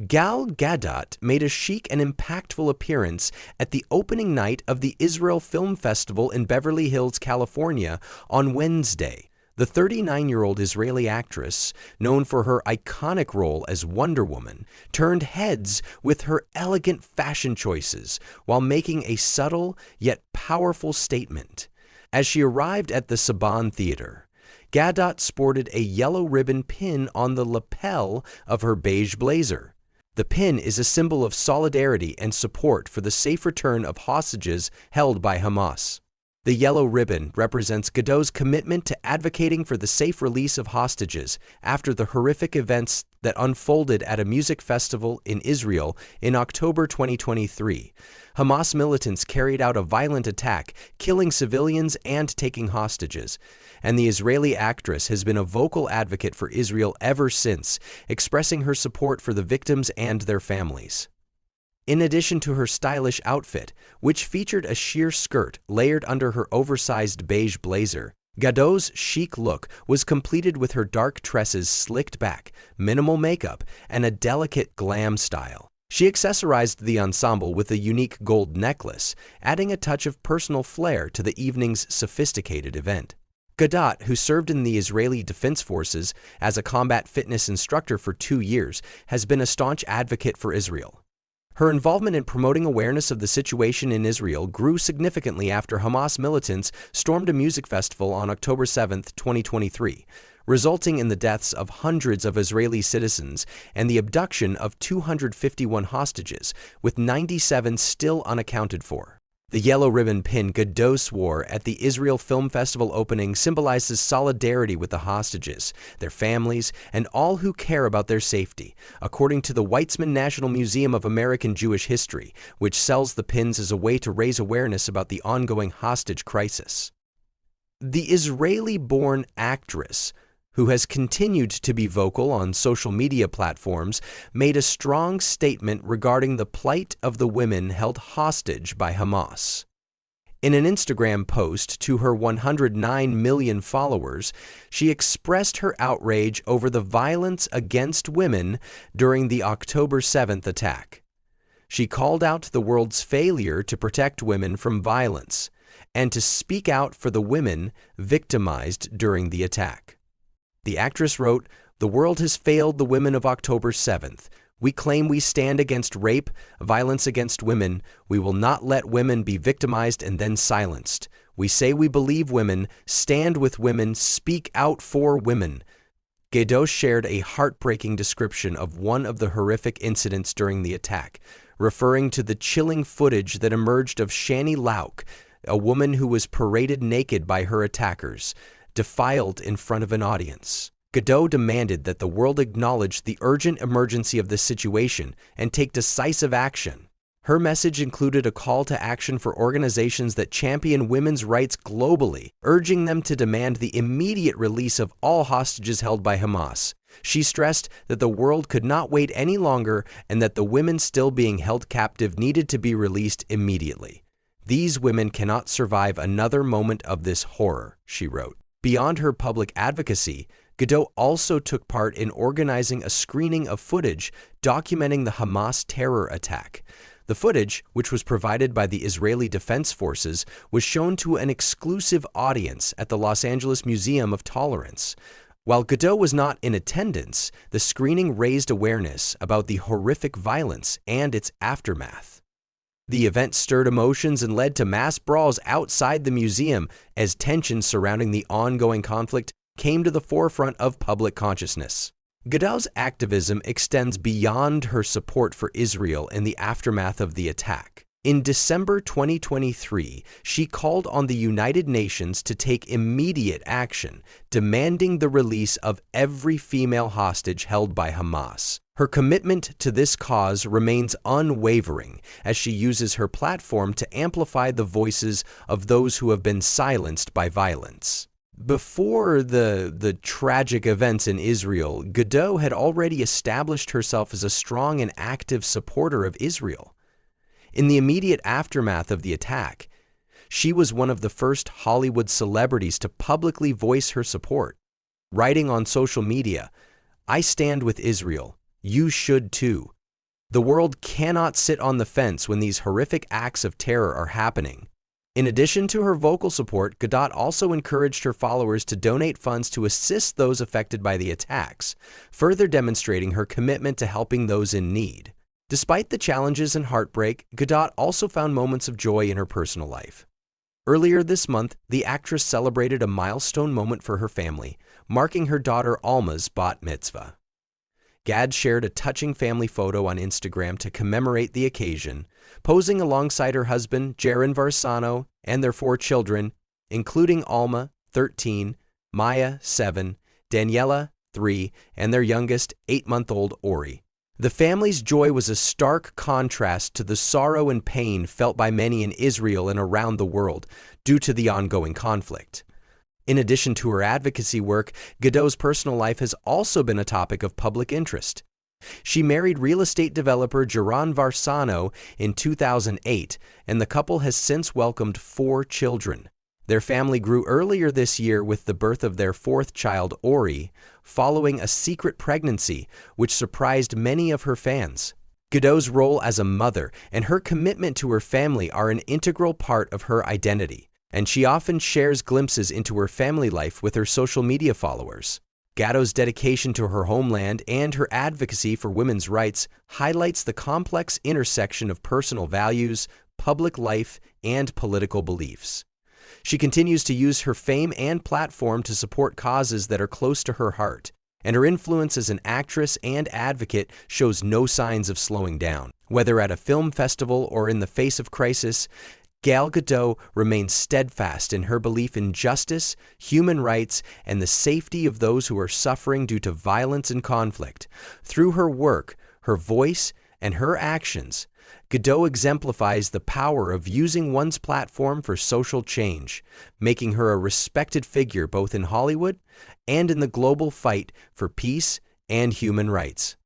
Gadot made a chic and impactful appearance at the opening night of the Israel Film Festival in Beverly Hills, California on Wednesday. The 39-year-old Israeli actress, known for her iconic role as Wonder Woman, turned heads with her elegant fashion choices while making a subtle yet powerful statement. As she arrived at the Saban Theater, Gadot sported a yellow ribbon pin on the lapel of her beige blazer. The pin is a symbol of solidarity and support for the safe return of hostages held by Hamas. The yellow ribbon represents Gadot's commitment to advocating for the safe release of hostages after the horrific events that unfolded at a music festival in Israel in October 2023. Hamas militants carried out a violent attack, killing civilians and taking hostages, and the Israeli actress has been a vocal advocate for Israel ever since, expressing her support for the victims and their families. In addition to her stylish outfit, which featured a sheer skirt layered under her oversized beige blazer, Gadot's chic look was completed with her dark tresses slicked back, minimal makeup, and a delicate glam style. She accessorized the ensemble with a unique gold necklace, adding a touch of personal flair to the evening's sophisticated event. Gadot, who served in the Israeli Defense Forces as a combat fitness instructor for 2 years, has been a staunch advocate for Israel. Her involvement in promoting awareness of the situation in Israel grew significantly after Hamas militants stormed a music festival on October 7, 2023, resulting in the deaths of hundreds of Israeli citizens and the abduction of 251 hostages, with 97 still unaccounted for. The yellow ribbon pin Gadot wore at the Israel Film Festival opening symbolizes solidarity with the hostages, their families, and all who care about their safety, according to the Weizmann National Museum of American Jewish History, which sells the pins as a way to raise awareness about the ongoing hostage crisis. The Israeli-born actress, who has continued to be vocal on social media platforms, made a strong statement regarding the plight of the women held hostage by Hamas. In an Instagram post to her 109 million followers, she expressed her outrage over the violence against women during the October 7th attack. She called out the world's failure to protect women from violence and to speak out for the women victimized during the attack. The actress wrote, "The world has failed the women of October 7th. We claim we stand against rape, violence against women. We will not let women be victimized and then silenced. We say we believe women, stand with women, speak out for women." Gadot shared a heartbreaking description of one of the horrific incidents during the attack, referring to the chilling footage that emerged of Shani Lauk, a woman who was paraded naked by her attackers, defiled in front of an audience. Gadot demanded that the world acknowledge the urgent emergency of this situation and take decisive action. Her message included a call to action for organizations that champion women's rights globally, urging them to demand the immediate release of all hostages held by Hamas. She stressed that the world could not wait any longer and that the women still being held captive needed to be released immediately. "These women cannot survive another moment of this horror," she wrote. Beyond her public advocacy, Gadot also took part in organizing a screening of footage documenting the Hamas terror attack. The footage, which was provided by the Israeli Defense Forces, was shown to an exclusive audience at the Los Angeles Museum of Tolerance. While Gadot was not in attendance, the screening raised awareness about the horrific violence and its aftermath. The event stirred emotions and led to mass brawls outside the museum as tensions surrounding the ongoing conflict came to the forefront of public consciousness. Gadot's activism extends beyond her support for Israel in the aftermath of the attack. In December 2023, she called on the United Nations to take immediate action, demanding the release of every female hostage held by Hamas. Her commitment to this cause remains unwavering as she uses her platform to amplify the voices of those who have been silenced by violence. Before the tragic events in Israel, Gadot had already established herself as a strong and active supporter of Israel. In the immediate aftermath of the attack, she was one of the first Hollywood celebrities to publicly voice her support, writing on social media, "I stand with Israel. You should too. The world cannot sit on the fence when these horrific acts of terror are happening. In addition to her vocal support, Gadot also encouraged her followers to donate funds to assist those affected by the attacks, further demonstrating her commitment to helping those in need. Despite the challenges and heartbreak, Gadot also found moments of joy in her personal life. Earlier this month, the actress celebrated a milestone moment for her family, marking her daughter Alma's bat mitzvah. Gad shared a touching family photo on Instagram to commemorate the occasion, posing alongside her husband, Jaron Varsano, and their 4 children, including Alma, 13, Maya, 7, Daniela, 3, and their youngest, 8-month-old Ori. The family's joy was a stark contrast to the sorrow and pain felt by many in Israel and around the world due to the ongoing conflict. In addition to her advocacy work, Gadot's personal life has also been a topic of public interest. She married real estate developer Jaron Varsano in 2008, and the couple has since welcomed 4 children. Their family grew earlier this year with the birth of their 4th child, Ori, following a secret pregnancy, which surprised many of her fans. Gadot's role as a mother and her commitment to her family are an integral part of her identity, and she often shares glimpses into her family life with her social media followers. Gadot's dedication to her homeland and her advocacy for women's rights highlights the complex intersection of personal values, public life, and political beliefs. She continues to use her fame and platform to support causes that are close to her heart, and her influence as an actress and advocate shows no signs of slowing down. Whether at a film festival or in the face of crisis, Gal Gadot remains steadfast in her belief in justice, human rights, and the safety of those who are suffering due to violence and conflict. Through her work, her voice, and her actions, Gadot exemplifies the power of using one's platform for social change, making her a respected figure both in Hollywood and in the global fight for peace and human rights.